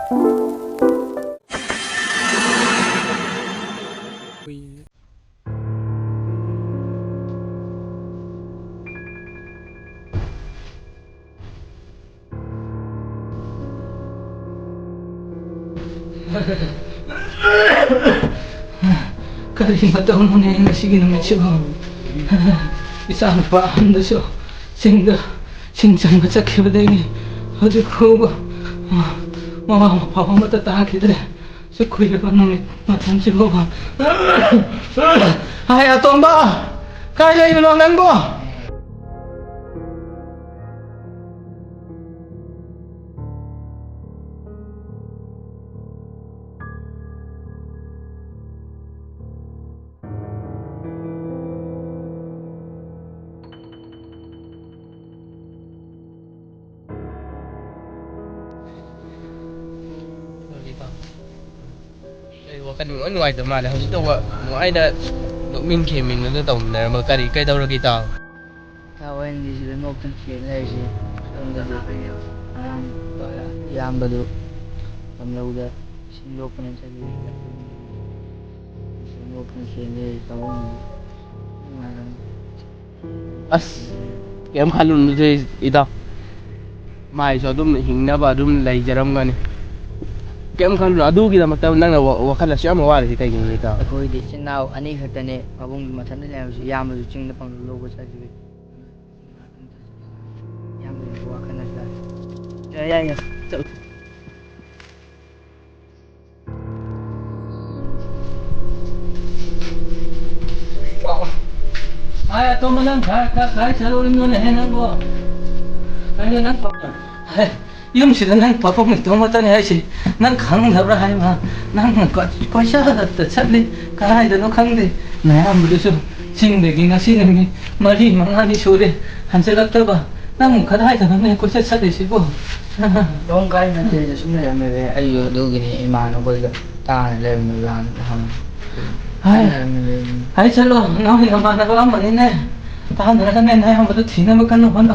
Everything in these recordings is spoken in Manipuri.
Kali mataunan na sige naman siya. Isang paan na siya. Singsan matsakya ba din eh. Hadi ko ba? Matatake dali. Sa kuya pa nang matan siya ba? Ay, atong ba? Kaya yun lang ba? Kan ngoài tầm mà là không đâu ạ ngoài đã độ min khi mình nó tổng là mà cái đâu là cái tàu Tao anh đi sila mo kan siya na siya. Ang ganda kayo. Yang baru pamlauda sinlo pa ng sarili. Sinlo pa ng siya tawon. as kém khăn luôn rồi ít tao mai cho đúng hình nó vào đúng lấy giờ đông gần kém khăn rồi đủ cái mà tao năng là khăn là xóa mà qua thì cái gì tao Ako di sinaw ani hatane mabung matan na siya yam baru ching na pang logo sa siya. Yam baru buwa ka na siya. Ya. Ay, ito mo lang, kahit sa ulim mo na henan mo. Kaya nang papa. Ay, yung sila nang papa mo ito mata niya si nang kang labra ay ma nang ko siya at sadli kahit ano kang di na ang buso singdegi nga sinagi mali mga ni sure hanselat ba nang kahit ano na ko siya sadli sibo. Yung kaya natin sa sumaya may ayo do gini imano ko ta na le may ban Ay, salo, ngayon naman ako ang manina. Tahan na kami na yung bato sinamakan ng ano.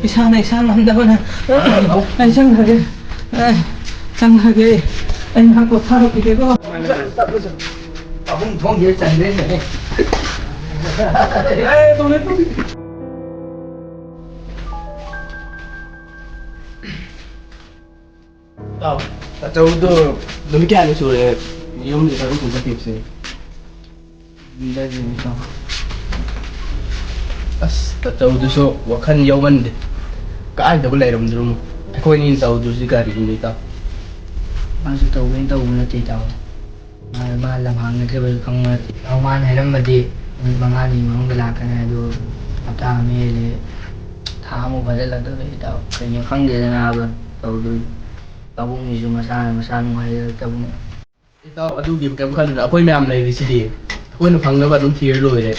Isa na daw na. Ay, isang lagi. Ay, naku, taro piti ko. Akong yun sa rin eh. Ay, tuloy. tao đó nó cái này rồi yung đi tao cũng có tips ấy Hindi din ito. as tao đó so wakan yawan de cái đâu có lấy đồng drum ako ni tao đó si gari ni tao Ang sa tawin tao na titaw. Malam hangin ka ba kang man halam madi mga ni mga galaka na do ata mele thamo ba la do tao kanya khang de na ba tao do tao ni masana ngai tao tao ở đâu điểm cái khăn là quay mềm này thì sẽ đi quên được phẳng nó vẫn thiệt rồi đấy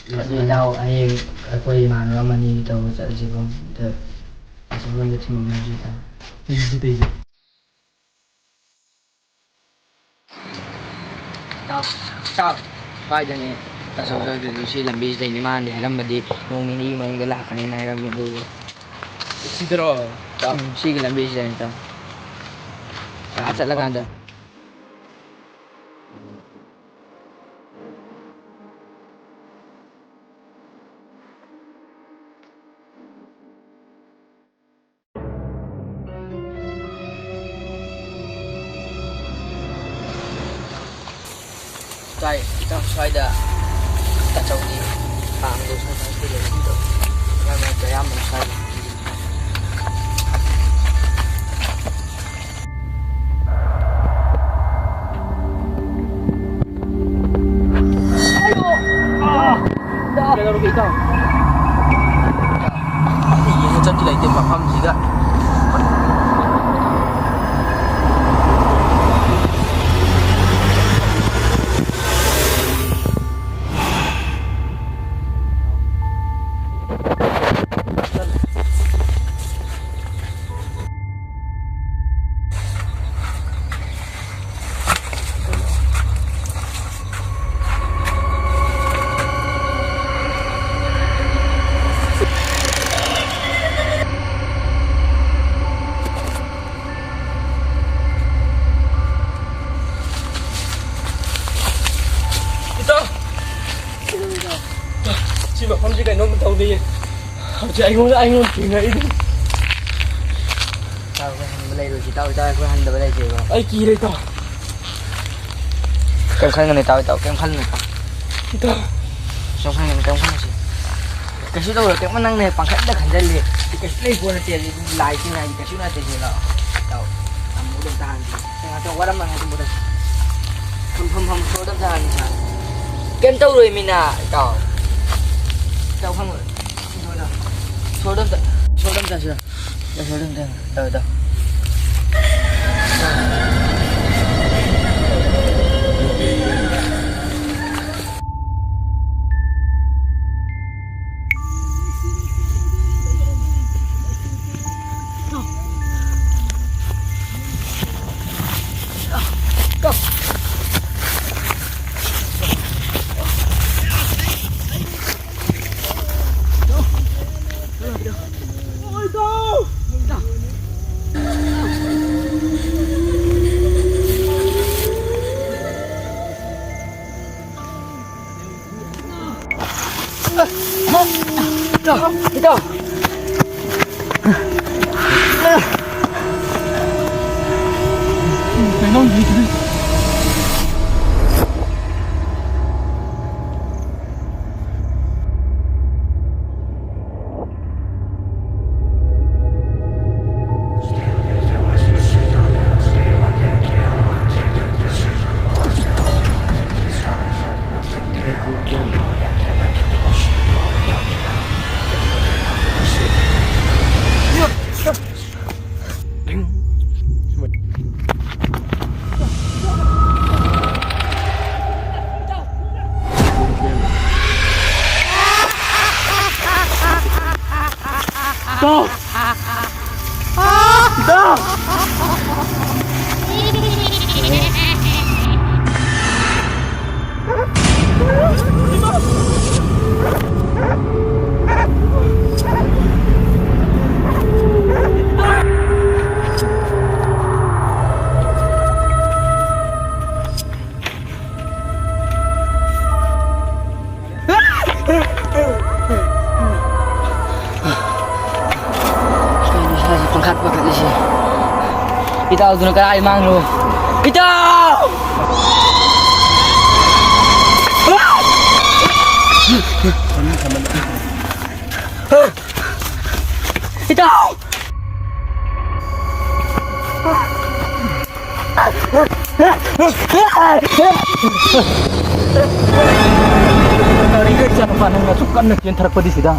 Kasi daw ay ako man raman ni tao sa sigong the sigong the team na dito. thì Stop. Kaya ni taso sa dito si lambis din man di alam ba di nung mini man gala kanina ram yung dulo. sidro Sige lambis din ito. At sa laganda. Tay, ito sa ida tacaw di pang do sa tayo dito. Kaya kaya mo sa cái đâu cái tao thì nó chân chỉ lấy tiền bằng không gì cả ꯁꯤ ꯃꯐꯝꯁꯤ ꯀꯩꯅꯣꯝ ꯇꯧꯗꯦ ꯍꯧꯖꯤꯛ ꯑꯩꯉꯣꯟꯗ ꯊꯦꯡꯅꯔꯤꯗꯨ ꯇꯥꯎ ꯑꯩꯈꯣꯏ ꯍꯟꯕ ꯂꯩꯔꯣꯏꯁꯤ ꯇꯥꯎ ꯑꯩꯈꯣꯏ ꯍꯟꯗꯕ ꯂꯩꯁꯦꯕ ꯑꯩ ꯀꯤꯔꯦ ꯏꯇꯥꯎ ꯀꯩꯝ ꯈꯟꯒꯅꯨ ꯇꯥꯎ ꯀꯩꯝ ꯈꯜꯂꯨꯅꯨ ꯏꯇꯥꯎ ꯁꯨꯝ ꯈꯟꯒꯅꯨ ꯀꯩꯝ ꯈꯟꯅꯨꯁꯤ kaysa daw kaya man nang pangkat na kanjali kaysa lay po na tiyan light na kaysa na tiyan la daw ang mudah tahan sa ato wala man ato mudah ham so dam tahan sa ken taw roi mina daw daw hang so dam ta sila so dam daw Ito. kailangan dito Ito! Ito! Pangkat pagkat siya. Itaw doon ka ay manglo. Itaw! Itaw! Narinig sa paano nga sukan na yung tarak pa di sida.